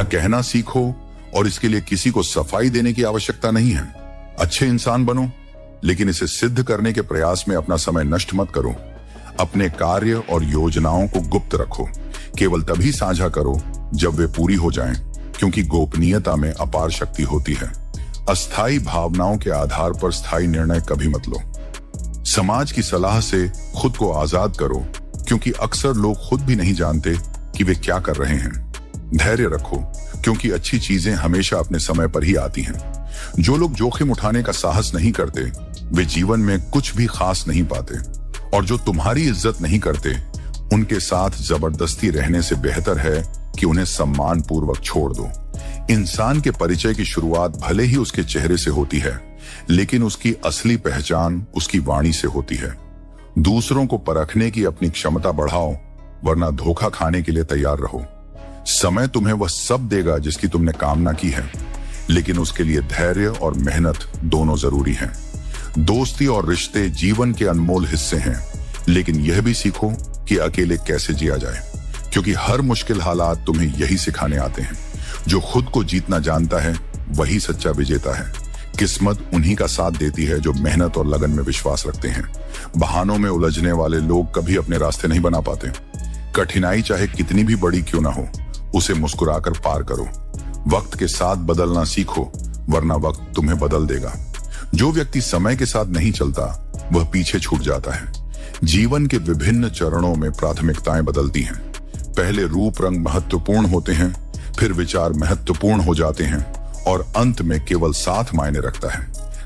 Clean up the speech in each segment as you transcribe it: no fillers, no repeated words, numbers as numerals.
न कहना सीखो, और इसके लिए किसी को सफाई देने की आवश्यकता नहीं है। अच्छे इंसान बनो, लेकिन इसे सिद्ध करने के प्रयास में अपना समय नष्ट मत करो। अपने कार्य और योजनाओं को गुप्त रखो। केवल तभी साझा करो जब वे पूरी हो जाएं, क्योंकि गोपनीयता में अपार शक्ति होती है। अस्थायी भावनाओं के आधार पर स्थायी निर्णय कभी मत लो। समाज की सलाह से खुद को आजाद करो, क्योंकि अक्सर लोग खुद भी नहीं जानते कि वे क्या कर रहे हैं। धैर्य रखो, क्योंकि अच्छी चीजें हमेशा अपने समय पर ही आती हैं। जो लोग जोखिम उठाने का साहस नहीं करते, वे जीवन में कुछ भी खास नहीं पाते, और जो तुम्हारी इज्जत नहीं करते, उनके साथ जबरदस्ती रहने से बेहतर है कि उन्हें सम्मान पूर्वक छोड़ दो। इंसान के परिचय की शुरुआत भले ही उसके चेहरे से होती है, लेकिन उसकी असली पहचान उसकी वाणी से होती है। दूसरों को परखने की अपनी क्षमता बढ़ाओ, वरना धोखा खाने के लिए तैयार रहो। समय तुम्हें वह सब देगा जिसकी तुमने कामना की है, लेकिन उसके लिए धैर्य और मेहनत दोनों जरूरी हैं। दोस्ती और रिश्ते जीवन के अनमोल हिस्से हैं, लेकिन यह भी सीखो कि अकेले कैसे जिया जाए, क्योंकि हर मुश्किल हालात तुम्हें यही सिखाने आते हैं। जो खुद को जीतना जानता है, वही सच्चा विजेता है। किस्मत उन्हीं का साथ देती है जो मेहनत और लगन में विश्वास रखते हैं। बहानों में उलझने वाले लोग कभी अपने रास्ते नहीं बना पाते। कठिनाई चाहे कितनी भी बड़ी क्यों ना हो, उसे मुस्कुराकर पार करो। वक्त के साथ बदलना सीखो, वरना वक्त तुम्हें बदल देगा। जो व्यक्ति समय के साथ नहीं चलता, वह पीछे छूट जाता है। जीवन के विभिन्न चरणों में प्राथमिकताएं बदलती हैं। पहले रूप रंग महत्वपूर्ण होते हैं, फिर विचार महत्वपूर्ण हो जाते हैं, और अंत में केवल साथ मायने रखता है।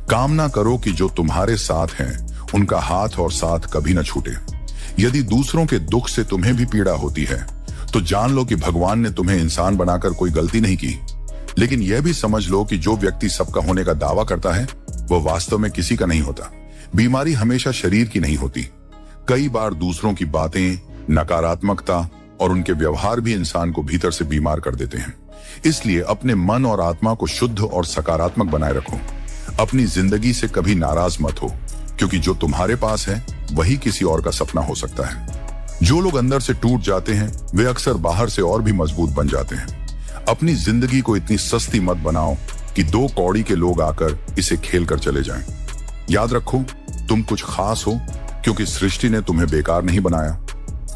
कामना करो कि जो तुम्हारे साथ हैं, उनका हाथ और साथ कभी न छूटे। यदि दूसरों के दुख से तुम्हें भी पीड़ा होती है, तो जान लो कि भगवान ने तुम्हें इंसान बनाकर कोई गलती नहीं की। लेकिन यह भी समझ लो कि जो व्यक्ति सबका होने का दावा करता है, वह वास्तव में किसी का नहीं होता। बीमारी हमेशा शरीर की नहीं होती। कई बार दूसरों की बातें, नकारात्मकता और उनके व्यवहार भी इंसान को भीतर से बीमार कर देते हैं। इसलिए अपने मन और आत्मा को शुद्ध और सकारात्मक बनाए रखो। अपनी जिंदगी से कभी नाराज मत हो, क्योंकि जो तुम्हारे पास है, वही किसी और का सपना हो सकता है। जो लोग अंदर से टूट जाते हैं, वे अक्सर बाहर से और भी मजबूत बन जाते हैं। अपनी जिंदगी को इतनी सस्ती मत बनाओ कि 2 कौड़ी के लोग आकर इसे खेल कर चले जाएं। याद रखो, तुम कुछ खास हो, क्योंकि सृष्टि ने तुम्हें बेकार नहीं बनाया।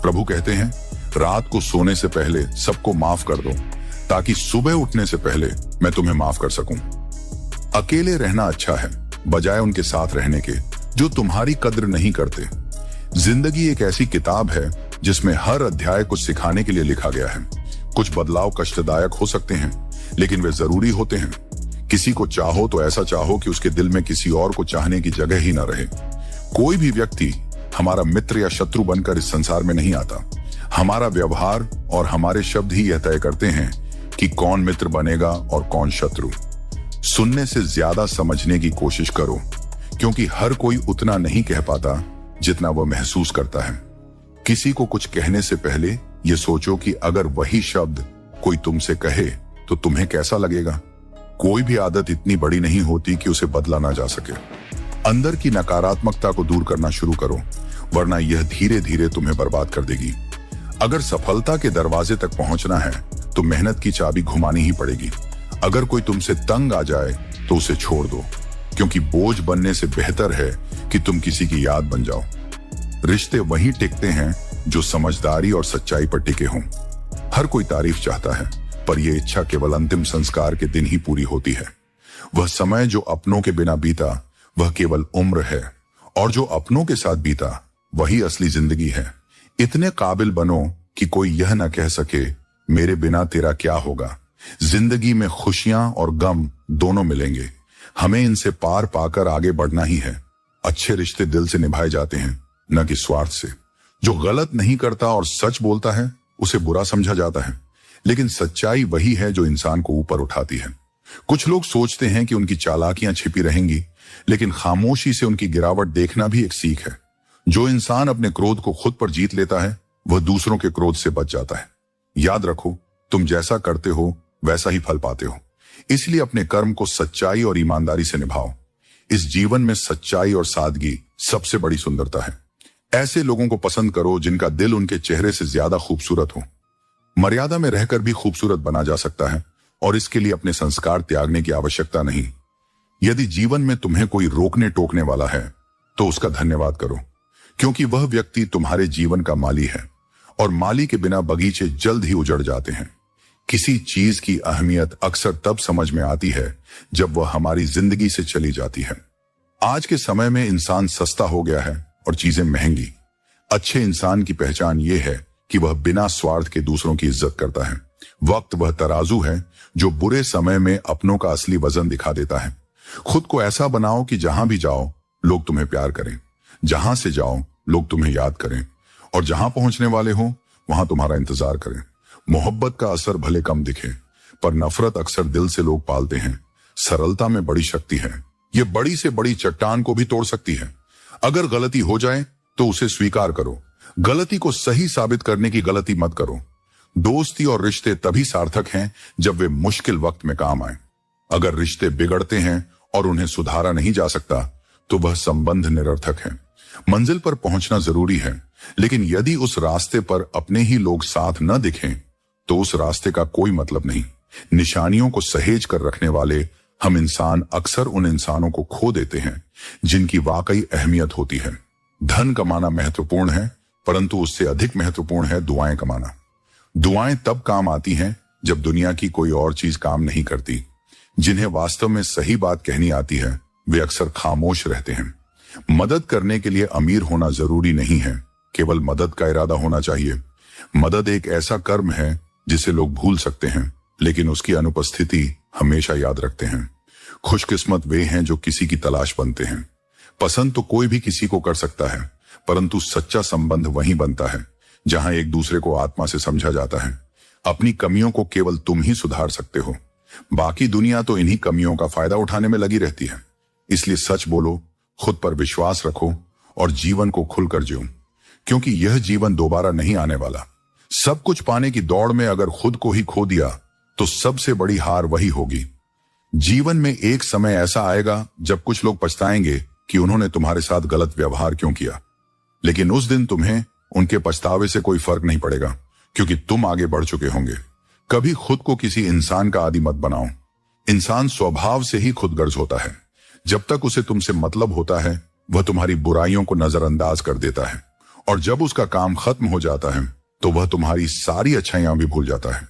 प्रभु कहते हैं, रात को सोने से पहले सबको माफ कर दो, ताकि सुबह उठने से पहले मैं तुम्हें माफ कर सकूं। अकेले रहना अच्छा है, बजाय उनके साथ रहने के जो तुम्हारी कद्र नहीं करते। जिंदगी एक ऐसी किताब है जिसमें हर अध्याय कुछ सिखाने के लिए लिखा गया है। कुछ बदलाव कष्टदायक हो सकते हैं, लेकिन वे जरूरी होते हैं। किसी को चाहो तो ऐसा चाहो कि उसके दिल में किसी और को चाहने की जगह ही न रहे। कोई भी व्यक्ति हमारा मित्र या शत्रु बनकर इस संसार में नहीं आता। हमारा व्यवहार और हमारे शब्द ही यह तय करते हैं कि कौन मित्र बनेगा और कौन शत्रु। सुनने से ज्यादा समझने की कोशिश करो, क्योंकि हर कोई उतना नहीं कह पाता जितना वह महसूस करता है। किसी को कुछ कहने से पहले यह सोचो कि अगर वही शब्द कोई तुमसे कहे तो तुम्हें कैसा लगेगा। कोई भी आदत इतनी बड़ी नहीं होती कि उसे बदला ना जा सके। अंदर की नकारात्मकता को दूर करना शुरू करो, वरना यह धीरे धीरे तुम्हें बर्बाद कर देगी। अगर सफलता के दरवाजे तक पहुंचना है, तो मेहनत की चाबी घुमानी ही पड़ेगी। अगर कोई तुमसे तंग आ जाए तो उसे छोड़ दो, क्योंकि बोझ बनने से बेहतर है कि तुम किसी की याद बन जाओ। रिश्ते वहीं टिकते हैं जो समझदारी और सच्चाई पर टिके हों। हर कोई तारीफ चाहता है, पर यह इच्छा केवल अंतिम संस्कार के दिन ही पूरी होती है। वह समय जो अपनों के बिना बीता, वह केवल उम्र है, और जो अपनों के साथ बीता, वही असली जिंदगी है। इतने काबिल बनो कि कोई यह न कह सके, मेरे बिना तेरा क्या होगा। जिंदगी में खुशियां और गम दोनों मिलेंगे। हमें इनसे पार पाकर आगे बढ़ना ही है। अच्छे रिश्ते दिल से निभाए जाते हैं, न कि स्वार्थ से। जो गलत नहीं करता और सच बोलता है, उसे बुरा समझा जाता है, लेकिन सच्चाई वही है जो इंसान को ऊपर उठाती है। कुछ लोग सोचते हैं कि उनकी चालाकियां छिपी रहेंगी, लेकिन खामोशी से उनकी गिरावट देखना भी एक सीख है। जो इंसान अपने क्रोध को खुद पर जीत लेता है, वह दूसरों के क्रोध से बच जाता है। याद रखो, तुम जैसा करते हो वैसा ही फल पाते हो। इसलिए अपने कर्म को सच्चाई और ईमानदारी से निभाओ। इस जीवन में सच्चाई और सादगी सबसे बड़ी सुंदरता है। ऐसे लोगों को पसंद करो जिनका दिल उनके चेहरे से ज्यादा खूबसूरत हो। मर्यादा में रहकर भी खूबसूरत बना जा सकता है और इसके लिए अपने संस्कार त्यागने की आवश्यकता नहीं। यदि जीवन में तुम्हें कोई रोकने टोकने वाला है तो उसका धन्यवाद करो, क्योंकि वह व्यक्ति तुम्हारे जीवन का माली है और माली के बिना बगीचे जल्द ही उजड़ जाते हैं। किसी चीज की अहमियत अक्सर तब समझ में आती है जब वह हमारी जिंदगी से चली जाती है। आज के समय में इंसान सस्ता हो गया है और चीजें महंगी। अच्छे इंसान की पहचान यह है कि वह बिना स्वार्थ के दूसरों की इज्जत करता है। वक्त वह तराजू है जो बुरे समय में अपनों का असली वजन दिखा देता है। खुद को ऐसा बनाओ कि जहां भी जाओ लोग तुम्हें प्यार करें, जहां से जाओ लोग तुम्हें याद करें और जहां पहुंचने वाले हो वहां तुम्हारा इंतजार करें। मोहब्बत का असर भले कम दिखे, पर नफरत अक्सर दिल से लोग पालते हैं। सरलता में बड़ी शक्ति है, यह बड़ी से बड़ी चट्टान को भी तोड़ सकती है। अगर गलती हो जाए तो उसे स्वीकार करो, गलती को सही साबित करने की गलती मत करो। दोस्ती और रिश्ते तभी सार्थक हैं जब वे मुश्किल वक्त में काम आए। अगर रिश्ते बिगड़ते हैं और उन्हें सुधारा नहीं जा सकता तो वह संबंध निरर्थक है। मंजिल पर पहुंचना जरूरी है, लेकिन यदि उस रास्ते पर अपने ही लोग साथ न दिखें तो उस रास्ते का कोई मतलब नहीं। निशानियों को सहेज कर रखने वाले हम इंसान अक्सर उन इंसानों को खो देते हैं जिनकी वाकई अहमियत होती है। धन कमाना महत्वपूर्ण है, परंतु उससे अधिक महत्वपूर्ण है दुआएं कमाना। दुआएं तब काम आती हैं जब दुनिया की कोई और चीज काम नहीं करती। जिन्हें वास्तव में सही बात कहनी आती है वे अक्सर खामोश रहते हैं। मदद करने के लिए अमीर होना जरूरी नहीं है, केवल मदद का इरादा होना चाहिए। मदद एक ऐसा कर्म है जिसे लोग भूल सकते हैं, लेकिन उसकी अनुपस्थिति हमेशा याद रखते हैं। खुशकिस्मत वे हैं जो किसी की तलाश बनते हैं। पसंद तो कोई भी किसी को कर सकता है, परंतु सच्चा संबंध वहीं बनता है जहां एक दूसरे को आत्मा से समझा जाता है। अपनी कमियों को केवल तुम ही सुधार सकते हो, बाकी दुनिया तो इन्हीं कमियों का फायदा उठाने में लगी रहती है। इसलिए सच बोलो, खुद पर विश्वास रखो और जीवन को खुलकर जियो, क्योंकि यह जीवन दोबारा नहीं आने वाला। सब कुछ पाने की दौड़ में अगर खुद को ही खो दिया तो सबसे बड़ी हार वही होगी। जीवन में एक समय ऐसा आएगा जब कुछ लोग पछताएंगे कि उन्होंने तुम्हारे साथ गलत व्यवहार क्यों किया, लेकिन उस दिन तुम्हें उनके पछतावे से कोई फर्क नहीं पड़ेगा, क्योंकि तुम आगे बढ़ चुके होंगे। कभी खुद को किसी इंसान का आदी मत बनाओ। इंसान स्वभाव से ही खुदगर्ज होता है। जब तक उसे तुमसे मतलब होता है वह तुम्हारी बुराइयों को नजरअंदाज कर देता है, और जब उसका काम खत्म हो जाता है तो वह तुम्हारी सारी अच्छाइयां भी भूल जाता है।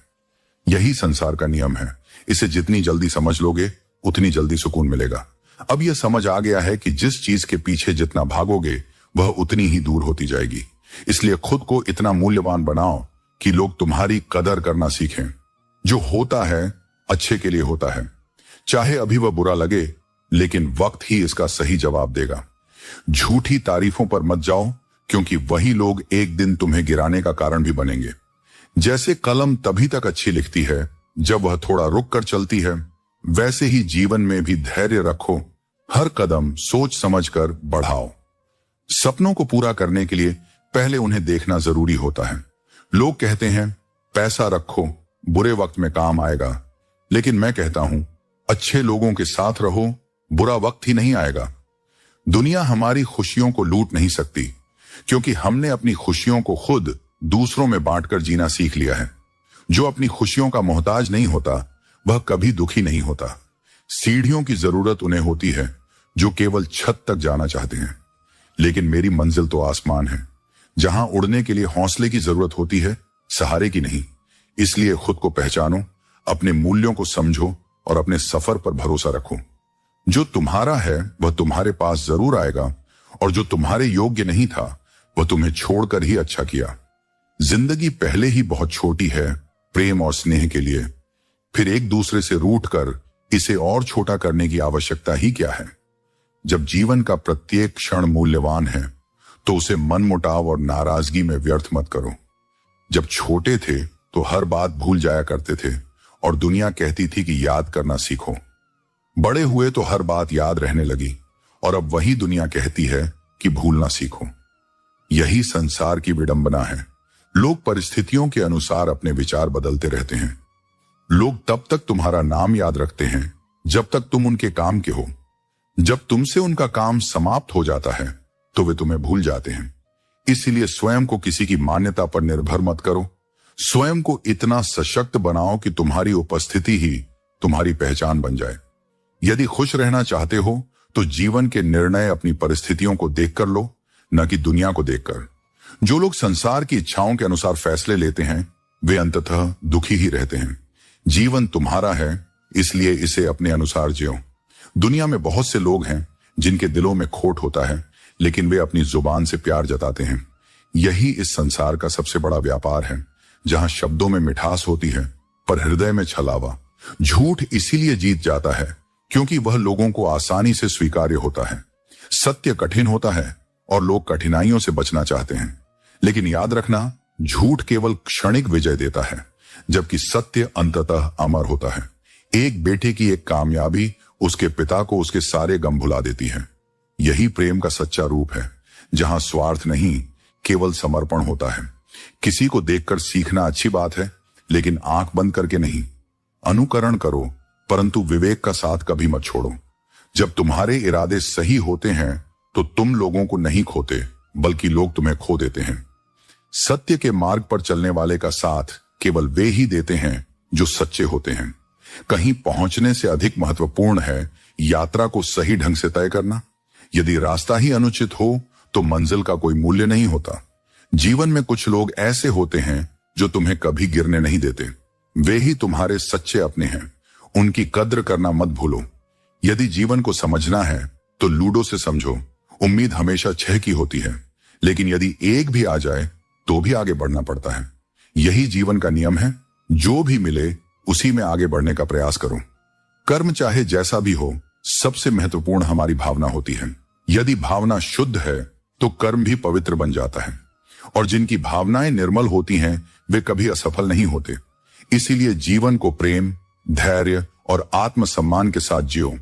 यही संसार का नियम है। इसे जितनी जल्दी समझ लोगे उतनी जल्दी सुकून मिलेगा। अब यह समझ आ गया है कि जिस चीज के पीछे जितना भागोगे वह उतनी ही दूर होती जाएगी। इसलिए खुद को इतना मूल्यवान बनाओ कि लोग तुम्हारी कदर करना सीखें। जो होता है अच्छे के लिए होता है, चाहे अभी वह बुरा लगे, लेकिन वक्त ही इसका सही जवाब देगा। झूठी तारीफों पर मत जाओ, क्योंकि वही लोग एक दिन तुम्हें गिराने का कारण भी बनेंगे। जैसे कलम तभी तक अच्छी लिखती है जब वह थोड़ा रुक कर चलती है, वैसे ही जीवन में भी धैर्य रखो। हर कदम सोच समझकर बढ़ाओ। सपनों को पूरा करने के लिए पहले उन्हें देखना जरूरी होता है। लोग कहते हैं पैसा रखो, बुरे वक्त में काम आएगा, लेकिन मैं कहता हूं अच्छे लोगों के साथ रहो, बुरा वक्त ही नहीं आएगा। दुनिया हमारी खुशियों को लूट नहीं सकती, क्योंकि हमने अपनी खुशियों को खुद दूसरों में बांटकर जीना सीख लिया है। जो अपनी खुशियों का मोहताज नहीं होता वह कभी दुखी नहीं होता। सीढ़ियों की जरूरत उन्हें होती है जो केवल छत तक जाना चाहते हैं, लेकिन मेरी मंजिल तो आसमान है, जहां उड़ने के लिए हौसले की जरूरत होती है, सहारे की नहीं। इसलिए खुद को पहचानो, अपने मूल्यों को समझो और अपने सफर पर भरोसा रखो। जो तुम्हारा है वह तुम्हारे पास जरूर आएगा, और जो तुम्हारे योग्य नहीं था वह तुम्हें छोड़कर ही अच्छा किया। जिंदगी पहले ही बहुत छोटी है प्रेम और स्नेह के लिए, फिर एक दूसरे से रूठकर इसे और छोटा करने की आवश्यकता ही क्या है। जब जीवन का प्रत्येक क्षण मूल्यवान है तो उसे मनमुटाव और नाराजगी में व्यर्थ मत करो। जब छोटे थे तो हर बात भूल जाया करते थे और दुनिया कहती थी कि याद करना सीखो। बड़े हुए तो हर बात याद रहने लगी और अब वही दुनिया कहती है कि भूलना सीखो। यही संसार की विडंबना है। लोग परिस्थितियों के अनुसार अपने विचार बदलते रहते हैं। लोग तब तक तुम्हारा नाम याद रखते हैं जब तक तुम उनके काम के हो। जब तुमसे उनका काम समाप्त हो जाता है तो वे तुम्हें भूल जाते हैं। इसलिए स्वयं को किसी की मान्यता पर निर्भर मत करो। स्वयं को इतना सशक्त बनाओ कि तुम्हारी उपस्थिति ही तुम्हारी पहचान बन जाए। यदि खुश रहना चाहते हो तो जीवन के निर्णय अपनी परिस्थितियों को देखकर लो, न कि दुनिया को देखकर। जो लोग संसार की इच्छाओं के अनुसार फैसले लेते हैं वे अंततः दुखी ही रहते हैं। जीवन तुम्हारा है, इसलिए इसे अपने अनुसार जियो। दुनिया में बहुत से लोग हैं जिनके दिलों में खोट होता है, लेकिन वे अपनी जुबान से प्यार जताते हैं। यही इस संसार का सबसे बड़ा व्यापार है, जहां शब्दों में मिठास होती है पर हृदय में छलावा। झूठ इसीलिए जीत जाता है क्योंकि वह लोगों को आसानी से स्वीकार्य होता है। सत्य कठिन होता है और लोग कठिनाइयों से बचना चाहते हैं। लेकिन याद रखना, झूठ केवल क्षणिक विजय देता है, जबकि सत्य अंततः अमर होता है। एक बेटे की एक कामयाबी उसके पिता को उसके सारे गम भुला देती है। यही प्रेम का सच्चा रूप है, जहां स्वार्थ नहीं केवल समर्पण होता है। किसी को देखकर सीखना अच्छी बात है, लेकिन आंख बंद करके नहीं। अनुकरण करो, परंतु विवेक का साथ कभी मत छोड़ो। जब तुम्हारे इरादे सही होते हैं तो तुम लोगों को नहीं खोते, बल्कि लोग तुम्हें खो देते हैं। सत्य के मार्ग पर चलने वाले का साथ केवल वे ही देते हैं जो सच्चे होते हैं। कहीं पहुंचने से अधिक महत्वपूर्ण है यात्रा को सही ढंग से तय करना। यदि रास्ता ही अनुचित हो तो मंजिल का कोई मूल्य नहीं होता। जीवन में कुछ लोग ऐसे होते हैं जो तुम्हें कभी गिरने नहीं देते। वे ही तुम्हारे सच्चे अपने हैं। उनकी कद्र करना मत भूलो। यदि जीवन को समझना है तो लूडो से समझो। उम्मीद हमेशा 6 की होती है, लेकिन यदि एक भी आ जाए तो भी आगे बढ़ना पड़ता है। यही जीवन का नियम है। जो भी मिले उसी में आगे बढ़ने का प्रयास करो। कर्म चाहे जैसा भी हो, सबसे महत्वपूर्ण हमारी भावना होती है। यदि भावना शुद्ध है तो कर्म भी पवित्र बन जाता है, और जिनकी भावनाएं निर्मल होती हैं वे कभी असफल नहीं होते। इसीलिए जीवन को प्रेम, धैर्य और आत्मसम्मान के साथ जियो।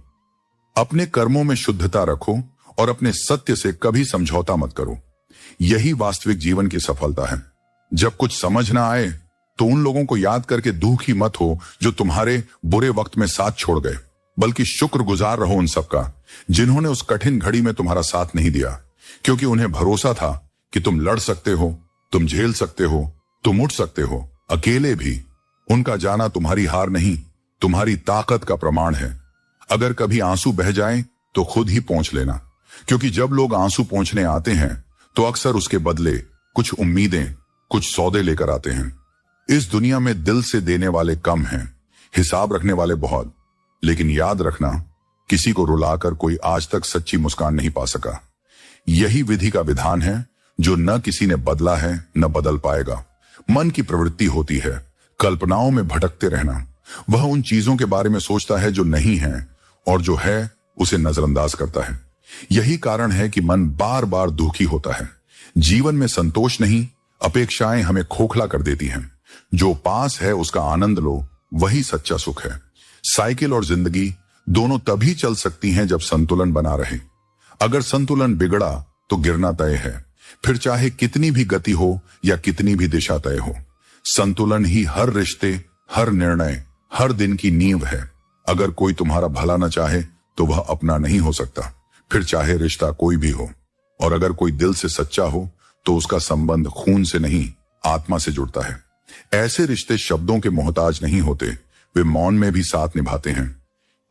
अपने कर्मों में शुद्धता रखो और अपने सत्य से कभी समझौता मत करो। यही वास्तविक जीवन की सफलता है। जब कुछ समझ ना आए तो उन लोगों को याद करके दुखी मत हो जो तुम्हारे बुरे वक्त में साथ छोड़ गए, बल्कि शुक्रगुजार रहो उन सबका जिन्होंने उस कठिन घड़ी में तुम्हारा साथ नहीं दिया, क्योंकि उन्हें भरोसा था कि तुम लड़ सकते हो, तुम झेल सकते हो, तुम उठ सकते हो, अकेले भी। उनका जाना तुम्हारी हार नहीं, तुम्हारी ताकत का प्रमाण है। अगर कभी आंसू बह जाएं तो खुद ही पोंछ लेना, क्योंकि जब लोग आंसू पोंछने आते हैं तो अक्सर उसके बदले कुछ उम्मीदें, कुछ सौदे लेकर आते हैं। इस दुनिया में दिल से देने वाले कम हैं, हिसाब रखने वाले बहुत। लेकिन याद रखना, किसी को रुलाकर कोई आज तक सच्ची मुस्कान नहीं पा सका। यही विधि का विधान है जो न किसी ने बदला है न बदल पाएगा। मन की प्रवृत्ति होती है कल्पनाओं में भटकते रहना। वह उन चीजों के बारे में सोचता है जो नहीं है, और जो है उसे नजरअंदाज करता है। यही कारण है कि मन बार बार दुखी होता है। जीवन में संतोष नहीं, अपेक्षाएं हमें खोखला कर देती हैं। जो पास है उसका आनंद लो, वही सच्चा सुख है। साइकिल और जिंदगी दोनों तभी चल सकती हैं जब संतुलन बना रहे। अगर संतुलन बिगड़ा तो गिरना तय है, फिर चाहे कितनी भी गति हो या कितनी भी दिशा तय हो। संतुलन ही हर रिश्ते, हर निर्णय, हर दिन की नींव है। अगर कोई तुम्हारा भला न चाहे तो वह अपना नहीं हो सकता, फिर चाहे रिश्ता कोई भी हो। और अगर कोई दिल से सच्चा हो तो उसका संबंध खून से नहीं, आत्मा से जुड़ता है। ऐसे रिश्ते शब्दों के मोहताज नहीं होते, वे मौन में भी साथ निभाते हैं।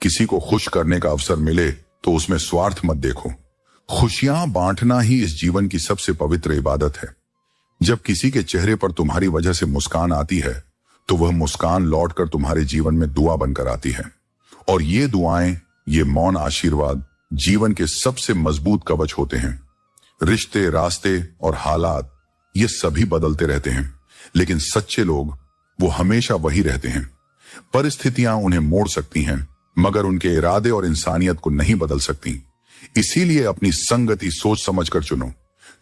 किसी को खुश करने का अवसर मिले तो उसमें स्वार्थ मत देखो। खुशियां बांटना ही इस जीवन की सबसे पवित्र इबादत है। जब किसी के चेहरे पर तुम्हारी वजह से मुस्कान आती है तो वह मुस्कान लौटकर तुम्हारे जीवन में दुआ बनकर आती है। और ये दुआएं, ये मौन आशीर्वाद जीवन के सबसे मजबूत कवच होते हैं। रिश्ते, रास्ते और हालात ये सभी बदलते रहते हैं, लेकिन सच्चे लोग वो हमेशा वही रहते हैं। परिस्थितियां उन्हें मोड़ सकती हैं, मगर उनके इरादे और इंसानियत को नहीं बदल सकती। इसीलिए अपनी संगति सोच समझकर चुनो,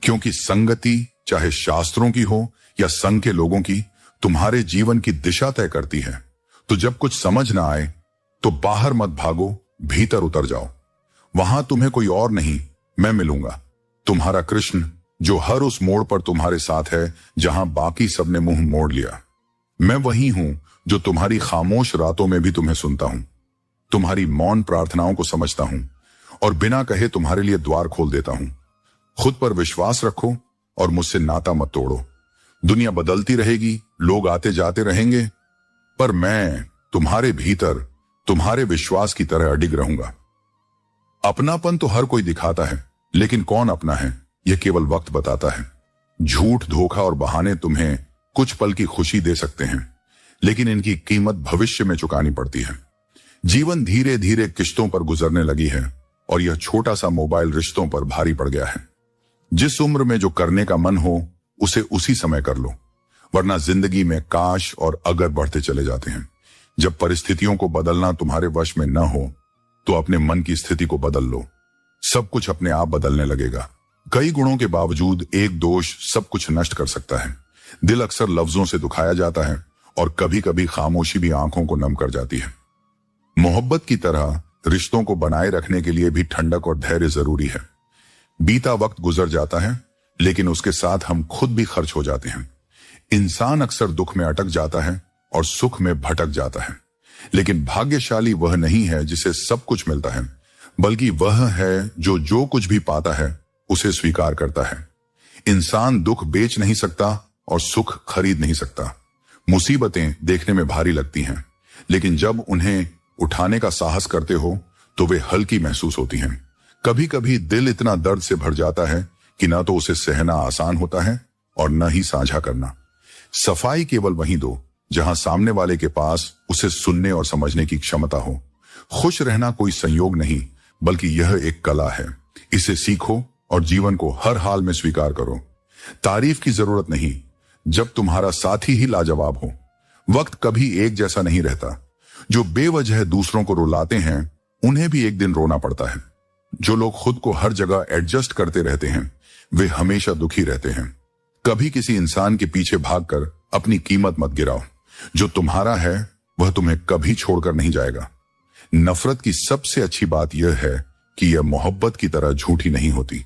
क्योंकि संगति चाहे शास्त्रों की हो या संघ के लोगों की, तुम्हारे जीवन की दिशा तय करती है। तो जब कुछ समझ ना आए तो बाहर मत भागो, भीतर उतर जाओ। वहां तुम्हें कोई और नहीं, मैं मिलूंगा, तुम्हारा कृष्ण, जो हर उस मोड़ पर तुम्हारे साथ है जहां बाकी सबने मुंह मोड़ लिया। मैं वही हूं जो तुम्हारी खामोश रातों में भी तुम्हें सुनता हूं, तुम्हारी मौन प्रार्थनाओं को समझता हूं और बिना कहे तुम्हारे लिए द्वार खोल देता हूं। खुद पर विश्वास रखो और मुझसे नाता मत तोड़ो। दुनिया बदलती रहेगी, लोग आते जाते रहेंगे, पर मैं तुम्हारे भीतर तुम्हारे विश्वास की तरह अडिग रहूंगा। अपनापन तो हर कोई दिखाता है, लेकिन कौन अपना है यह केवल वक्त बताता है। झूठ, धोखा और बहाने तुम्हें कुछ पल की खुशी दे सकते हैं, लेकिन इनकी कीमत भविष्य में चुकानी पड़ती है। जीवन धीरे धीरे किश्तों पर गुजरने लगी है और यह छोटा सा मोबाइल रिश्तों पर भारी पड़ गया है। जिस उम्र में जो करने का मन हो उसे उसी समय कर लो, वरना जिंदगी में काश और अगर बढ़ते चले जाते हैं। जब परिस्थितियों को बदलना तुम्हारे वश में न हो तो अपने मन की स्थिति को बदल लो, सब कुछ अपने आप बदलने लगेगा। कई गुणों के बावजूद एक दोष सब कुछ नष्ट कर सकता है। दिल अक्सर लफ्जों से दुखाया जाता है और कभी कभी खामोशी भी आंखों को नम कर जाती है। मोहब्बत की तरह रिश्तों को बनाए रखने के लिए भी ठंडक और धैर्य जरूरी है। बीता वक्त गुजर जाता है, लेकिन उसके साथ हम खुद भी खर्च हो जाते हैं। इंसान अक्सर दुख में अटक जाता है और सुख में भटक जाता है, लेकिन भाग्यशाली वह नहीं है जिसे सब कुछ मिलता है, बल्कि वह है जो कुछ भी पाता है उसे स्वीकार करता है। इंसान दुख बेच नहीं सकता और सुख खरीद नहीं सकता। मुसीबतें देखने में भारी लगती हैं, लेकिन जब उन्हें उठाने का साहस करते हो तो वे हल्की महसूस होती हैं। कभी कभी दिल इतना दर्द से भर जाता है कि ना तो उसे सहना आसान होता है और न ही साझा करना। सफाई केवल वहीं दो जहां सामने वाले के पास उसे सुनने और समझने की क्षमता हो। खुश रहना कोई संयोग नहीं, बल्कि यह एक कला है। इसे सीखो और जीवन को हर हाल में स्वीकार करो। तारीफ की जरूरत नहीं जब तुम्हारा साथी ही लाजवाब हो। वक्त कभी एक जैसा नहीं रहता। जो बेवजह दूसरों को रुलाते हैं उन्हें भी एक दिन रोना पड़ता है। जो लोग खुद को हर जगह एडजस्ट करते रहते हैं वे हमेशा दुखी रहते हैं। कभी किसी इंसान के पीछे भागकर अपनी कीमत मत गिराओ। जो तुम्हारा है वह तुम्हें कभी छोड़कर नहीं जाएगा। नफरत की सबसे अच्छी बात यह है कि यह मोहब्बत की तरह झूठी नहीं होती।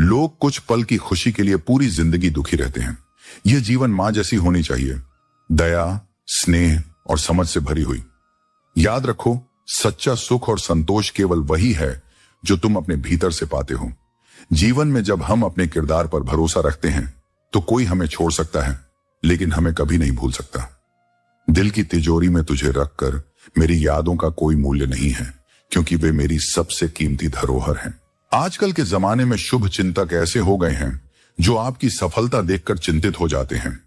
लोग कुछ पल की खुशी के लिए पूरी जिंदगी दुखी रहते हैं। यह जीवन मां जैसी होनी चाहिए, दया, स्नेह और समझ से भरी हुई। याद रखो, सच्चा सुख और संतोष केवल वही है जो तुम अपने भीतर से पाते हो। जीवन में जब हम अपने किरदार पर भरोसा रखते हैं तो कोई हमें छोड़ सकता है, लेकिन हमें कभी नहीं भूल सकता। दिल की तिजोरी में तुझे रखकर मेरी यादों का कोई मूल्य नहीं है, क्योंकि वे मेरी सबसे कीमती धरोहर हैं। आजकल के जमाने में शुभ चिंतक ऐसे हो गए हैं जो आपकी सफलता देखकर चिंतित हो जाते हैं।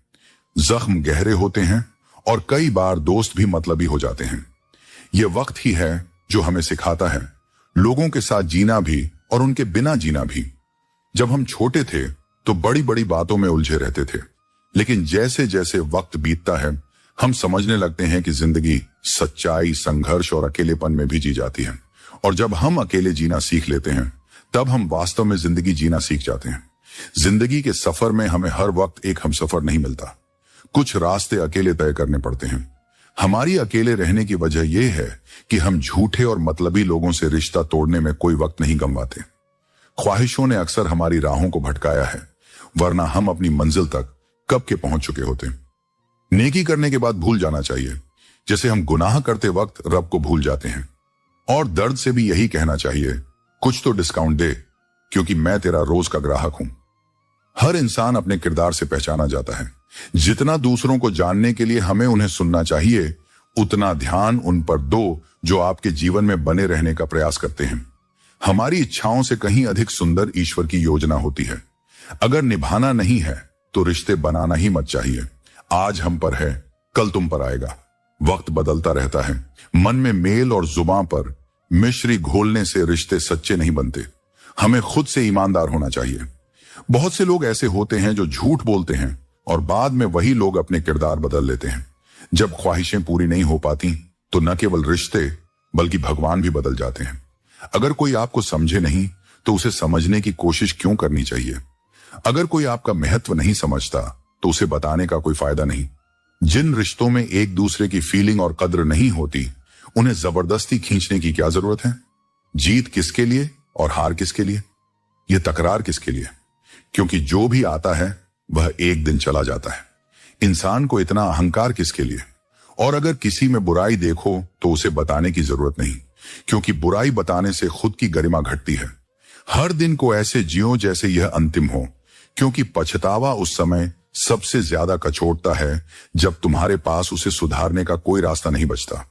जख्म गहरे होते हैं और कई बार दोस्त भी मतलबी हो जाते हैं। यह वक्त ही है जो हमें सिखाता है लोगों के साथ जीना भी और उनके बिना जीना भी। जब हम छोटे थे तो बड़ी बड़ी बातों में उलझे रहते थे, लेकिन जैसे जैसे वक्त बीतता है हम समझने लगते हैं कि जिंदगी सच्चाई, संघर्ष और अकेलेपन में भी जी जाती है। और जब हम अकेले जीना सीख लेते हैं तब हम वास्तव में जिंदगी जीना सीख जाते हैं। जिंदगी के सफर में हमें हर वक्त एक हमसफर नहीं मिलता। कुछ रास्ते अकेले तय करने पड़ते हैं। हमारी अकेले रहने की वजह यह है कि हम झूठे और मतलबी लोगों से रिश्ता तोड़ने में कोई वक्त नहीं गंवाते। ख्वाहिशों ने अक्सर हमारी राहों को भटकाया है, वरना हम अपनी मंजिल तक कब के पहुंच चुके होते। नेकी करने के बाद भूल जाना चाहिए, जैसे हम गुनाह करते वक्त रब को भूल जाते हैं। और दर्द से भी यही कहना चाहिए, कुछ तो डिस्काउंट दे, क्योंकि मैं तेरा रोज का ग्राहक हूं। हर इंसान अपने किरदार से पहचाना जाता है। जितना दूसरों को जानने के लिए हमें उन्हें सुनना चाहिए, उतना ध्यान उन पर दो जो आपके जीवन में बने रहने का प्रयास करते हैं। हमारी इच्छाओं से कहीं अधिक सुंदर ईश्वर की योजना होती है। अगर निभाना नहीं है तो रिश्ते बनाना ही मत चाहिए। आज हम पर है, कल तुम पर आएगा। वक्त बदलता रहता है। मन में मेल और जुबान पर मिश्री घोलने से रिश्ते सच्चे नहीं बनते। हमें खुद से ईमानदार होना चाहिए। बहुत से लोग ऐसे होते हैं जो झूठ बोलते हैं और बाद में वही लोग अपने किरदार बदल लेते हैं। जब ख्वाहिशें पूरी नहीं हो पाती तो न केवल रिश्ते बल्कि भगवान भी बदल जाते हैं। अगर कोई आपको समझे नहीं तो उसे समझने की कोशिश क्यों करनी चाहिए? अगर कोई आपका महत्व नहीं समझता तो उसे बताने का कोई फायदा नहीं। जिन रिश्तों में एक दूसरे की फीलिंग और कद्र नहीं होती, उन्हें जबरदस्ती खींचने की क्या जरूरत है? जीत किसके लिए और हार किसके लिए? यह तकरार किसके लिए? क्योंकि जो भी आता है वह एक दिन चला जाता है। इंसान को इतना अहंकार किसके लिए? और अगर किसी में बुराई देखो तो उसे बताने की जरूरत नहीं, क्योंकि बुराई बताने से खुद की गरिमा घटती है। हर दिन को ऐसे जियो जैसे यह अंतिम हो, क्योंकि पछतावा उस समय सबसे ज्यादा कचोटता है जब तुम्हारे पास उसे सुधारने का कोई रास्ता नहीं बचता।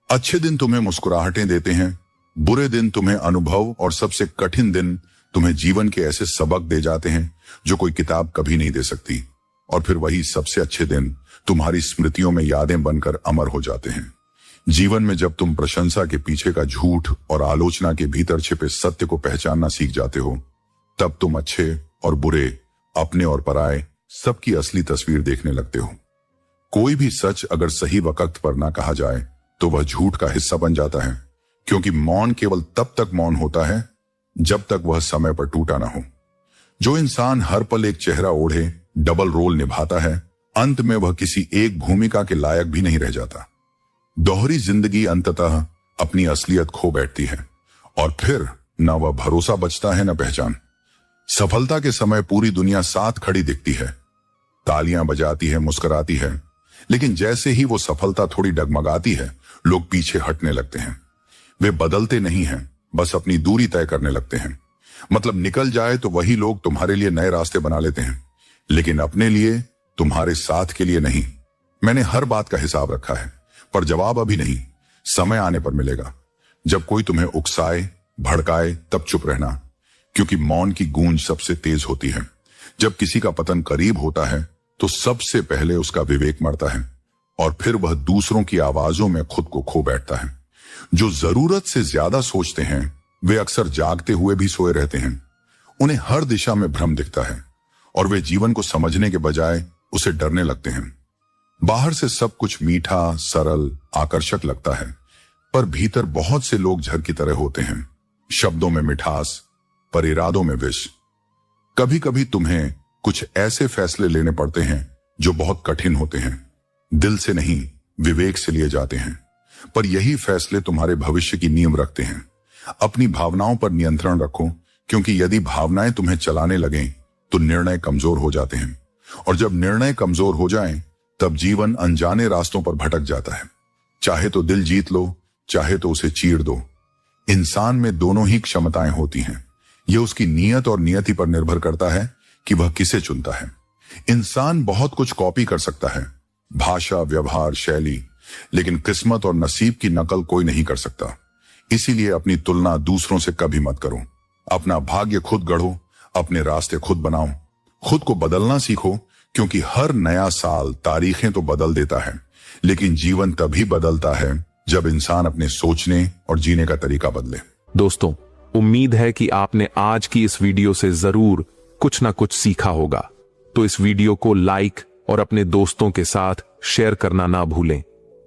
अच्छे दिन तुम्हें मुस्कुराहटें देते हैं, बुरे दिन तुम्हें अनुभव और सबसे कठिन दिन तुम्हें जीवन के ऐसे सबक दे जाते हैं जो कोई किताब कभी नहीं दे सकती। और फिर वही सबसे अच्छे दिन तुम्हारी स्मृतियों में यादें बनकर अमर हो जाते हैं। जीवन में जब तुम प्रशंसा के पीछे का झूठ और आलोचना के भीतर छिपे सत्य को पहचानना सीख जाते हो, तब तुम अच्छे और बुरे, अपने और पराये, सबकी असली तस्वीर देखने लगते हो। कोई भी सच अगर सही वक्त पर ना कहा जाए तो वह झूठ का हिस्सा बन जाता है, क्योंकि मौन केवल तब तक मौन होता है जब तक वह समय पर टूटा ना हो। जो इंसान हर पल एक चेहरा ओढ़े डबल रोल निभाता है, अंत में वह किसी एक भूमिका के लायक भी नहीं रह जाता। दोहरी जिंदगी अंततः अपनी असलियत खो बैठती है और फिर न वह भरोसा बचता है न पहचान। सफलता के समय पूरी दुनिया साथ खड़ी दिखती है, तालियां बजाती है, मुस्कुराती है, लेकिन जैसे ही वो सफलता थोड़ी डगमगाती है, लोग पीछे हटने लगते हैं। वे बदलते नहीं हैं, बस अपनी दूरी तय करने लगते हैं। मतलब निकल जाए तो वही लोग तुम्हारे लिए नए रास्ते बना लेते हैं, लेकिन अपने लिए, तुम्हारे साथ के लिए नहीं। मैंने हर बात का हिसाब रखा है, पर जवाब अभी नहीं, समय आने पर मिलेगा। जब कोई तुम्हें उकसाए, भड़काए, तब चुप रहना, क्योंकि मौन की गूंज सबसे तेज होती है। जब किसी का पतन करीब होता है तो सबसे पहले उसका विवेक मरता है और फिर वह दूसरों की आवाजों में खुद को खो बैठता है। जो जरूरत से ज्यादा सोचते हैं वे अक्सर जागते हुए भी सोए रहते हैं। उन्हें हर दिशा में भ्रम दिखता है और वे जीवन को समझने के बजाय उसे डरने लगते हैं। बाहर से सब कुछ मीठा, सरल, आकर्षक लगता है, पर भीतर बहुत से लोग झर की तरह होते हैं। शब्दों में मिठास, पर इरादों में विष। कभी कभी तुम्हें कुछ ऐसे फैसले लेने पड़ते हैं जो बहुत कठिन होते हैं, दिल से नहीं विवेक से लिए जाते हैं, पर यही फैसले तुम्हारे भविष्य की नींव रखते हैं। अपनी भावनाओं पर नियंत्रण रखो, क्योंकि यदि भावनाएं तुम्हें चलाने लगें तो निर्णय कमजोर हो जाते हैं, और जब निर्णय कमजोर हो जाएं तब जीवन अनजाने रास्तों पर भटक जाता है। चाहे तो दिल जीत लो, चाहे तो उसे चीर दो। इंसान में दोनों ही क्षमताएं होती हैं। यह उसकी नीयत और नियति पर निर्भर करता है कि वह किसे चुनता है। इंसान बहुत कुछ कॉपी कर सकता है, भाषा, व्यवहार, शैली, लेकिन किस्मत और नसीब की नकल कोई नहीं कर सकता। इसीलिए अपनी तुलना दूसरों से कभी मत करो। अपना भाग्य खुद गढ़ो, अपने रास्ते खुद बनाओ, खुद को बदलना सीखो, क्योंकि हर नया साल तारीखें तो बदल देता है, लेकिन जीवन तभी बदलता है जब इंसान अपने सोचने और जीने का तरीका बदले। दोस्तों, उम्मीद है कि आपने आज की इस वीडियो से जरूर कुछ ना कुछ सीखा होगा। तो इस वीडियो को लाइक और अपने दोस्तों के साथ शेयर करना ना भूलें।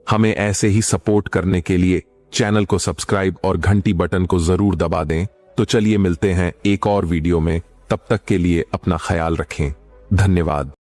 हमें ऐसे ही सपोर्ट करने के लिए चैनल को सब्सक्राइब और घंटी बटन को जरूर दबा दें। तो चलिए मिलते हैं एक और वीडियो में, तब तक के लिए अपना ख्याल रखें। धन्यवाद।